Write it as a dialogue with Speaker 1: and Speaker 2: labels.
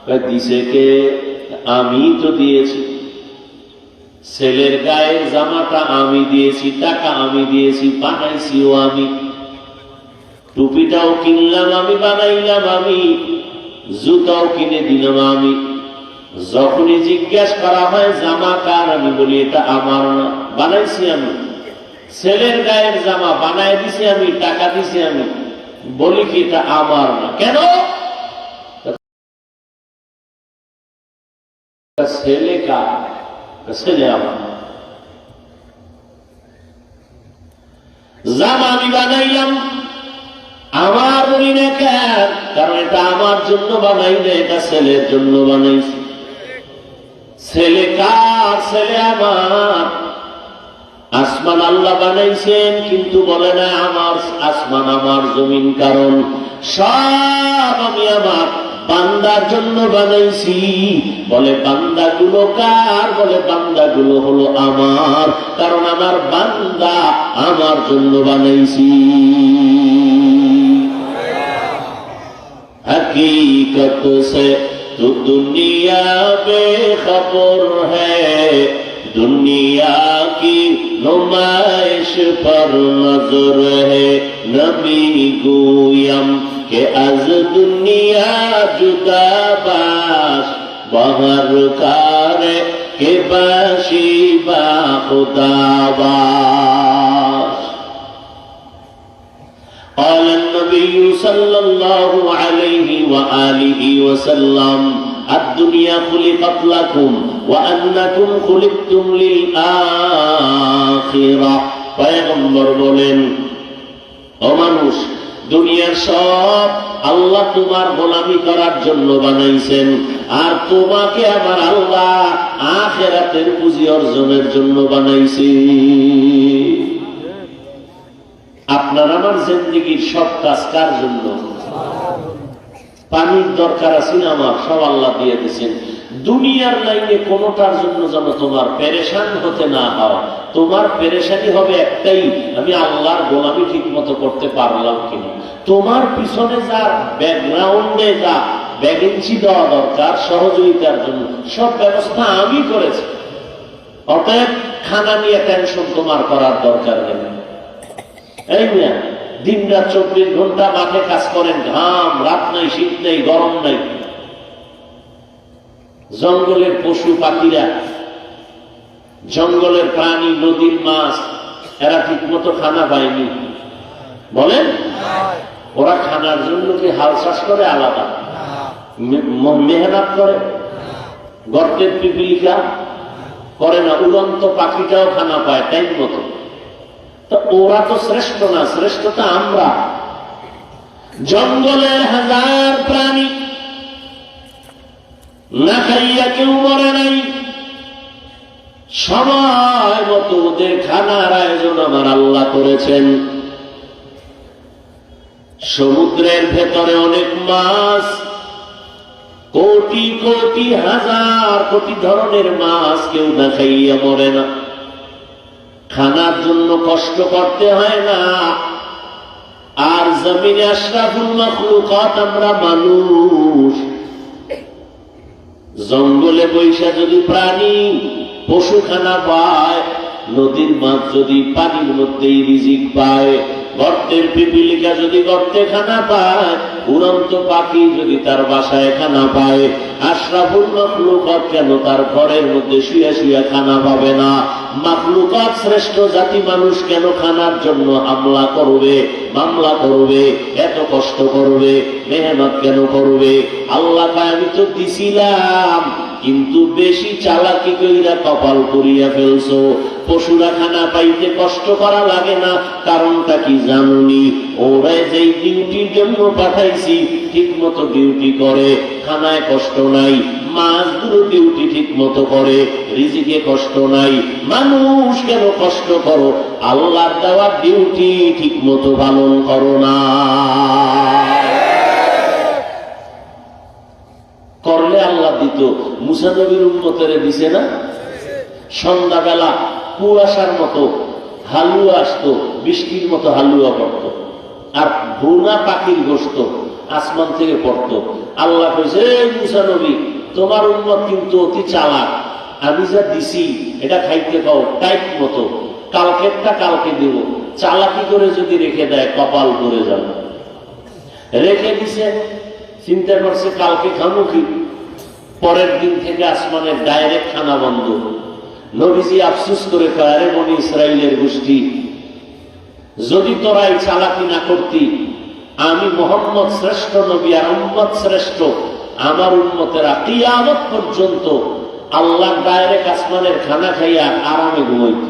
Speaker 1: দিছে কে? আমি তো দিয়েছি। ছেলের গায়ের জামাটা আমি দিয়েছি, টাকা আমি দিয়েছি, বানাইছিও আমি, টুপিটাও কিনলাম আমি, বানাইলাম আমি, জুতাও কিনে দিলাম আমি। যখনই জিজ্ঞাসা করা হয় জামা কার, আমি বলি এটা আমার না, বানাইছি আমি। ছেলের গায়ের জামা বানাই দিছি আমি, টাকা দিছি আমি, বলি কি এটা আমার না। কেন? ছেলে কার? ছেলে আমার। জামা আমি বানাইলাম আমার, বলি না কেন? কারণ এটা আমার জন্য বানাই না, এটা ছেলের জন্য বানাইছি। ছেলে কার? ছেলে আমার। আসমান আল্লাহ বানাইছেন, কিন্তু বলে না আমার আসমান, আমার জমিন। কারণ সব আমি আমার বান্দার জন্য বানাইছি। বলে বান্দাগুলো কার? বলে বান্দাগুলো হলো আমার, কারণ আমার বান্দা আমার জন্য বানাইছি। हकीकत से तो दुनिया बेखबर है, दुनिया की नुमाइश पर नजर है। नबी गोयम के अज दुनिया जुदा बाश, बहर कार के बाशी बा खुदा बाश। قال النبي صلى الله عليه وآله وسلم الدنيا خلقت لكم وأنكم خلقتم للآخرة। পয়গম্বর বলেন, ও মানুষ, দুনিয়ার সব আল্লাহ তোমার গোলামি করার জন্য বানাইছেন, আর তোমাকে আমার আল্লাহ আখিরাতের পুঁজি অর্জনের জন্য বানাইছে। আপনার আমার জিন্দেগীর সব কাজ কার জন্য? পানির দরকার আছে না আমার, সব আল্লাহ দিয়ে দিয়েছেন। দুনিয়ার লাইনে কোনটার জন্য যেন তোমার পেরেশান হতে না হয়। তোমার পেরেশানি হবে একটাই, আমি আল্লাহর গোলামি ঠিক মতো করতে পারলাম কিনা। তোমার পিছনে যা ব্যাকগ্রাউন্ডে যা ভ্যাকেন্সি দেওয়া দরকার সহযোগিতার জন্য, সব ব্যবস্থা আমি করেছি। অতএব খানা নিয়ে টেনশন তোমার করার দরকার নেই। এই মিয়া, দিন রাত 24 ঘন্টা মাঠে কাজ করেন, ঘাম, রাত নাই, শীত নেই, গরম নাই। জঙ্গলের পশু পাখিরা, জঙ্গলের প্রাণী, নদীর মাছ, এরা ঠিক মতো খানা পায়নি। বলেন, ওরা খানার জন্য কি হাল চাষ করে? আলাদা মেহনত করে? গর্তের পিপিলিকা করে না? উড়ন্ত পাখিটাও খানা পায় টাইম মতো। তো ওরা তো শ্রেষ্ঠ না, শ্রেষ্ঠতা আমরা। জঙ্গলের হাজার প্রাণী না খাইয়া কেউ মরে নাই, সময় মতো ওদের খানার আয়োজন আমার আল্লাহ করেছেন। সমুদ্রের ভেতরে অনেক মাছ, কোটি কোটি হাজার কোটি ধরনের মাছ, কেউ না খাইয়া মরে না। খানার জন্য কষ্ট করতে হয় না। আর জমিনে আশরাফুল মাখলুকাত আমরা মানুষ। জঙ্গলে বৈশা যদি প্রাণী পশু খানা পায়, নদীর মাছ যদি পানির মধ্যেই রিজিক পায়, গর্তের পিপিলিকা যদি গর্তে খানা পায়, উড়ন্ত পাখি যদি তার বাসায় খানা পায়, আশরাফুল মাখলুকাত কেন তার ঘরের মধ্যে শুয়ে শুয়ে খানা পাবে না? মাখলুকাত শ্রেষ্ঠ জাতি মানুষ কেন খানার জন্য হামলা করবে, মামলা করবে, এত কষ্ট করবে, মেহনত কেন করবে? আল্লাহ কয়, আমি তো দিছিলাম, কিন্তু বেশি চালাকি কইরা কপাল করিয়া ফেলছো। পশুরা খানা পাইতে কষ্ট করা লাগে না, কারণটা কি জানুনি? ওরা যেই ডিউটির জন্য পাঠাইছি ঠিক মতো ডিউটি করে, খানায় কষ্ট নাই। মাছগুলো ডিউটি ঠিক মতো করে, রিজিকে কষ্ট নাই। মানুষ কেন কষ্ট করো? আল্লাহর দেওয়া ডিউটি ঠিক মতো পালন করো না। করলে আল্লাহ দিত। মুসা নবীর উম্মতের দিছে না? সন্ধ্যাবেলা কুয়াশার মতো হালুয়া আসতো, বৃষ্টির মতো হালুয়া পড়তো, আর ভুনা পাখির গোশত আসমান থেকে পড়তো। আল্লাহ কইছে, এই মুসা নবী, তোমার উম্মত কিন্তু অতি চালাক, আমি যা দিছি এটা খাইতে পাও টাইট মতো, কালকেরটা কালকে দিব, চালাকি করে যদি রেখে দেয় কপাল ভরে যাবে। রেখে দিছে, চিন্তা করছে কালকে খামো কি, পরের দিন থেকে আসমানের ডাইরেক্ট খানা বন্ধ। নবীজি আফসুস করে কয়, আরে বনি ইসরাইলের গোষ্ঠী, যদি তোরা এই চালাকি না করতি, আমি মুহাম্মদ শ্রেষ্ঠ নবী আর উম্মত শ্রেষ্ঠ, আমার উম্মতেরা কিয়ামত পর্যন্ত আল্লাহ ডাইরেক্ট আসমানের খানা খাইয়া আরামে ঘুমাইত।